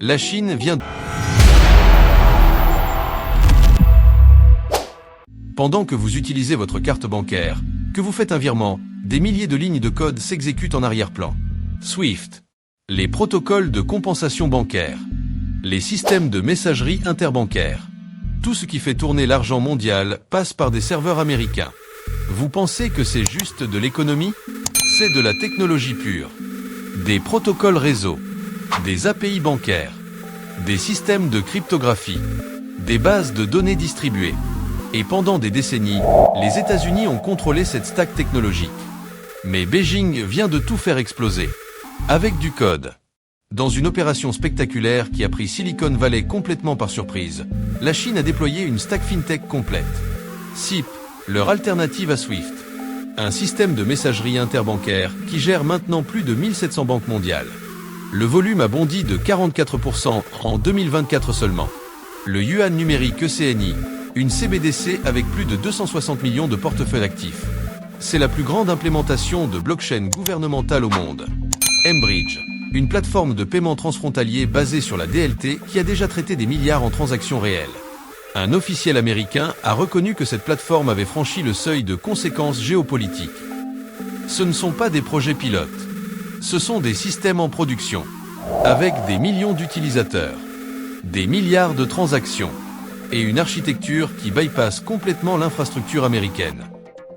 La Chine vient de... Pendant que vous utilisez votre carte bancaire, que vous faites un virement, des milliers de lignes de code s'exécutent en arrière-plan. SWIFT. Les protocoles de compensation bancaire. Les systèmes de messagerie interbancaire. Tout ce qui fait tourner l'argent mondial passe par des serveurs américains. Vous pensez que c'est juste de l'économie? C'est de la technologie pure. Des protocoles réseau. Des API bancaires. Des systèmes de cryptographie. Des bases de données distribuées. Et pendant des décennies, les États-Unis ont contrôlé cette stack technologique. Mais Beijing vient de tout faire exploser. Avec du code. Dans une opération spectaculaire qui a pris Silicon Valley complètement par surprise, la Chine a déployé une stack fintech complète. SIP, leur alternative à SWIFT. Un système de messagerie interbancaire qui gère maintenant plus de 1700 banques mondiales. Le volume a bondi de 44% en 2024 seulement. Le yuan numérique ECNI, une CBDC avec plus de 260 millions de portefeuilles actifs. C'est la plus grande implémentation de blockchain gouvernementale au monde. mBridge, une plateforme de paiement transfrontalier basée sur la DLT qui a déjà traité des milliards en transactions réelles. Un officiel américain a reconnu que cette plateforme avait franchi le seuil de conséquences géopolitiques. Ce ne sont pas des projets pilotes. Ce sont des systèmes en production, avec des millions d'utilisateurs, des milliards de transactions, et une architecture qui bypasse complètement l'infrastructure américaine.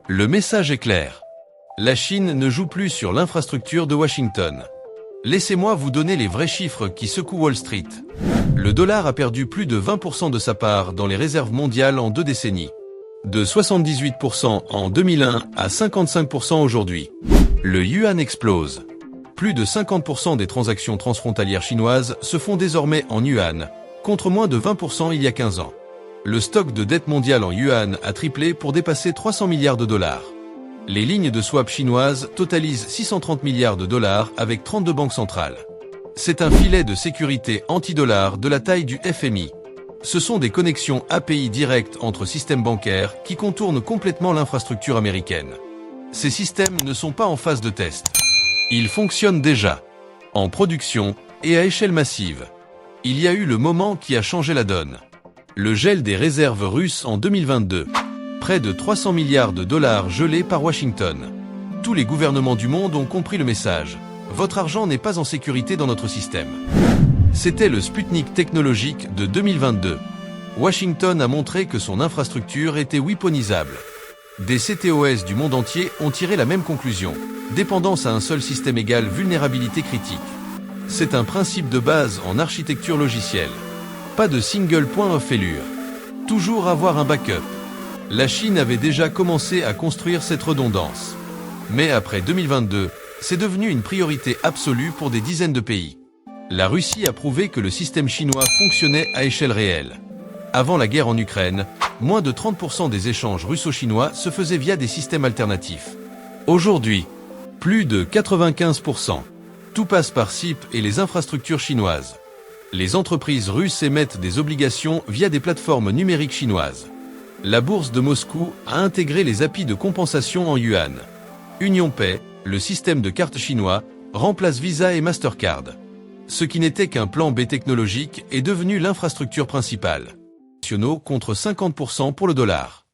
Le message est clair. La Chine ne joue plus sur l'infrastructure de Washington. Laissez-moi vous donner les vrais chiffres qui secouent Wall Street. Le dollar a perdu plus de 20% de sa part dans les réserves mondiales en 2 décennies. De 78% en 2001 à 55% aujourd'hui. Le yuan explose. Plus de 50% des transactions transfrontalières chinoises se font désormais en yuan, contre moins de 20% il y a 15 ans. Le stock de dette mondiale en yuan a triplé pour dépasser 300 milliards de dollars. Les lignes de swap chinoises totalisent 630 milliards de dollars avec 32 banques centrales. C'est un filet de sécurité anti-dollar de la taille du FMI. Ce sont des connexions API directes entre systèmes bancaires qui contournent complètement l'infrastructure américaine. Ces systèmes ne sont pas en phase de test. Ils fonctionnent déjà, en production et à échelle massive. Il y a eu le moment qui a changé la donne. Le gel des réserves russes en 2022. Près de 300 milliards de dollars gelés par Washington. Tous les gouvernements du monde ont compris le message. Votre argent n'est pas en sécurité dans notre système. C'était le Sputnik technologique de 2022. Washington a montré que son infrastructure était weaponisable. Des CTOS du monde entier ont tiré la même conclusion. Dépendance à un seul système égale vulnérabilité critique. C'est un principe de base en architecture logicielle. Pas de single point of failure. Toujours avoir un backup. La Chine avait déjà commencé à construire cette redondance. Mais après 2022, c'est devenu une priorité absolue pour des dizaines de pays. La Russie a prouvé que le système chinois fonctionnait à échelle réelle. Avant la guerre en Ukraine, moins de 30% des échanges russo-chinois se faisaient via des systèmes alternatifs. Aujourd'hui, plus de 95%. Tout passe par SIP et les infrastructures chinoises. Les entreprises russes émettent des obligations via des plateformes numériques chinoises. La bourse de Moscou a intégré les API de compensation en yuan. UnionPay, le système de cartes chinois, remplace Visa et Mastercard. Ce qui n'était qu'un plan B technologique est devenu l'infrastructure principale. Contre 50% pour le dollar.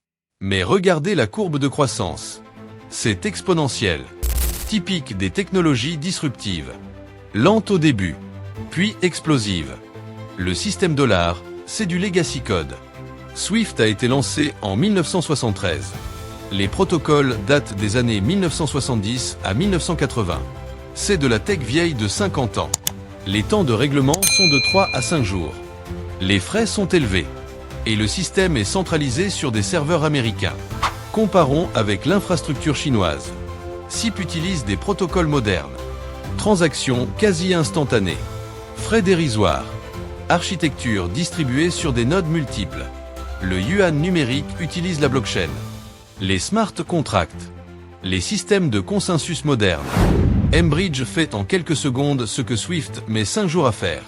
Mais regardez la courbe de croissance. C'est exponentiel. Typique des technologies disruptives. Lente au début, puis explosive. Le système dollar, c'est du legacy code. SWIFT a été lancé en 1973. Les protocoles datent des années 1970 à 1980. C'est de la tech vieille de 50 ans. Les temps de règlement sont de 3 à 5 jours. Les frais sont élevés. Et le système est centralisé sur des serveurs américains. Comparons avec l'infrastructure chinoise. SIP utilise des protocoles modernes. Transactions quasi instantanées. Frais dérisoires. Architecture distribuée sur des nodes multiples. Le yuan numérique utilise la blockchain. Les smart contracts. Les systèmes de consensus modernes. mBridge fait en quelques secondes ce que Swift met 5 jours à faire.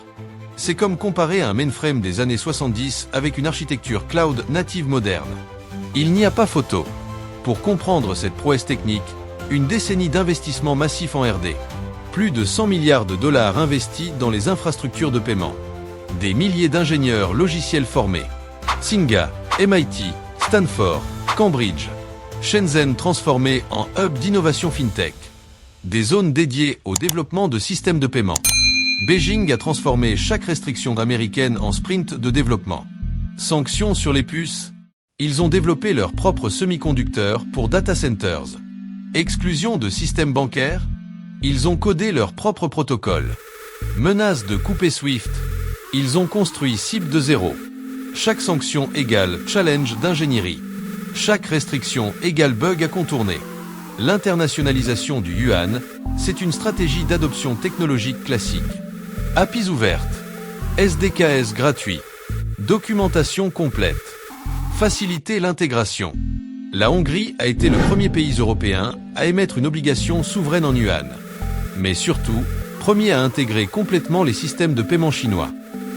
C'est comme comparer un mainframe des années 70 avec une architecture cloud native moderne. Il n'y a pas photo. Pour comprendre cette prouesse technique, une décennie d'investissement massif en RD. Plus de 100 milliards de dollars investis dans les infrastructures de paiement. Des milliers d'ingénieurs logiciels formés. Tsinghua, MIT, Stanford, Cambridge. Shenzhen transformé en hub d'innovation fintech. Des zones dédiées au développement de systèmes de paiement. Beijing a transformé chaque restriction américaine en sprint de développement. Sanctions sur les puces. Ils ont développé leurs propres semi-conducteurs pour data centers. Exclusion de systèmes bancaires. Ils ont codé leur propre protocole. Menace de couper SWIFT. Ils ont construit cible de zéro. Chaque sanction égale challenge d'ingénierie. Chaque restriction égale bug à contourner. L'internationalisation du yuan, c'est une stratégie d'adoption technologique classique. APIs ouvertes. SDKs gratuits. Documentation complète. Faciliter l'intégration. La Hongrie a été le premier pays européen à émettre une obligation souveraine en yuan. Mais surtout, premier à intégrer complètement les systèmes de paiement chinois.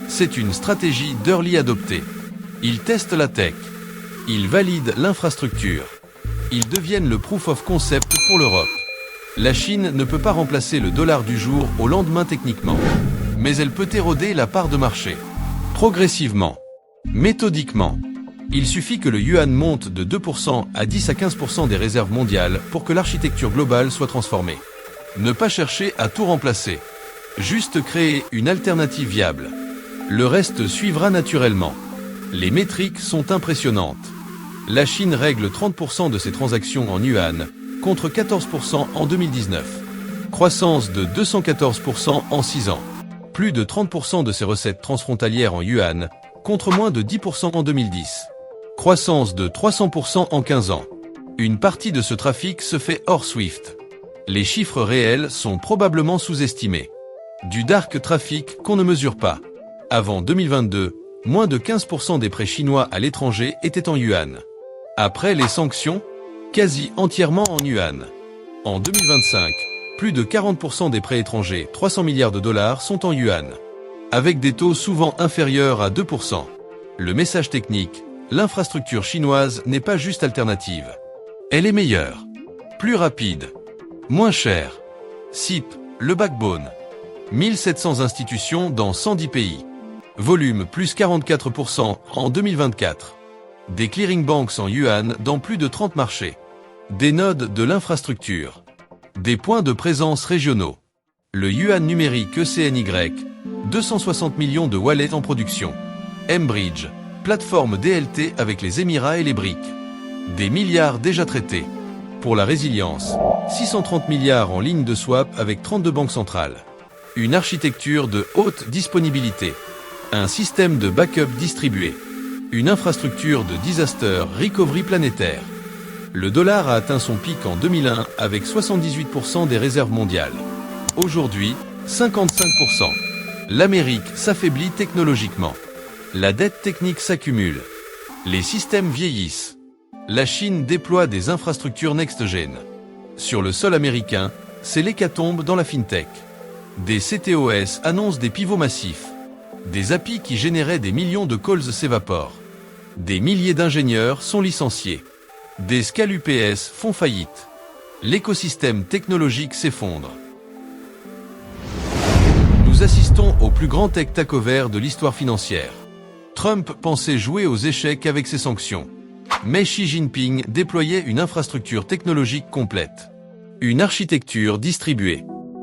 C'est une stratégie d'early adopter. Ils testent la tech. Ils valident l'infrastructure. Ils deviennent le proof of concept pour l'Europe. La Chine ne peut pas remplacer le dollar du jour au lendemain techniquement. Mais elle peut éroder la part de marché. Progressivement. Méthodiquement. Il suffit que le yuan monte de 2% à 10 à 15% des réserves mondiales pour que l'architecture globale soit transformée. Ne pas chercher à tout remplacer. Juste créer une alternative viable. Le reste suivra naturellement. Les métriques sont impressionnantes. La Chine règle 30% de ses transactions en yuan, contre 14% en 2019. Croissance de 214% en 6 ans. Plus de 30% de ses recettes transfrontalières en yuan, contre moins de 10% en 2010. Croissance de 300% en 15 ans. Une partie de ce trafic se fait hors SWIFT. Les chiffres réels sont probablement sous-estimés. Du dark trafic qu'on ne mesure pas. Avant 2022, moins de 15% des prêts chinois à l'étranger étaient en yuan. Après les sanctions, quasi entièrement en yuan. En 2025, plus de 40% des prêts étrangers, 300 milliards de dollars, sont en yuan. Avec des taux souvent inférieurs à 2%. Le message technique, l'infrastructure chinoise n'est pas juste alternative. Elle est meilleure. Plus rapide. Moins cher. SIP, le backbone. 1700 institutions dans 110 pays. Volume plus 44% en 2024. Des clearing banks en yuan dans plus de 30 marchés. Des nodes de l'infrastructure. Des points de présence régionaux. Le yuan numérique ECNY, 260 millions de wallets en production. Mbridge, plateforme DLT avec les Émirats et les BRIC. Des milliards déjà traités. Pour la résilience, 630 milliards en ligne de swap avec 32 banques centrales. Une architecture de haute disponibilité. Un système de backup distribué. Une infrastructure de disaster recovery planétaire. Le dollar a atteint son pic en 2001 avec 78% des réserves mondiales. Aujourd'hui, 55%. L'Amérique s'affaiblit technologiquement. La dette technique s'accumule. Les systèmes vieillissent. La Chine déploie des infrastructures next-gen. Sur le sol américain, c'est l'hécatombe dans la fintech. Des CTOS annoncent des pivots massifs. Des API qui généraient des millions de calls s'évaporent. Des milliers d'ingénieurs sont licenciés. Des scale UPS font faillite. L'écosystème technologique s'effondre. Nous assistons au plus grand tech takeover de l'histoire financière. Trump pensait jouer aux échecs avec ses sanctions. Mais Xi Jinping déployait une infrastructure technologique complète. Une architecture distribuée.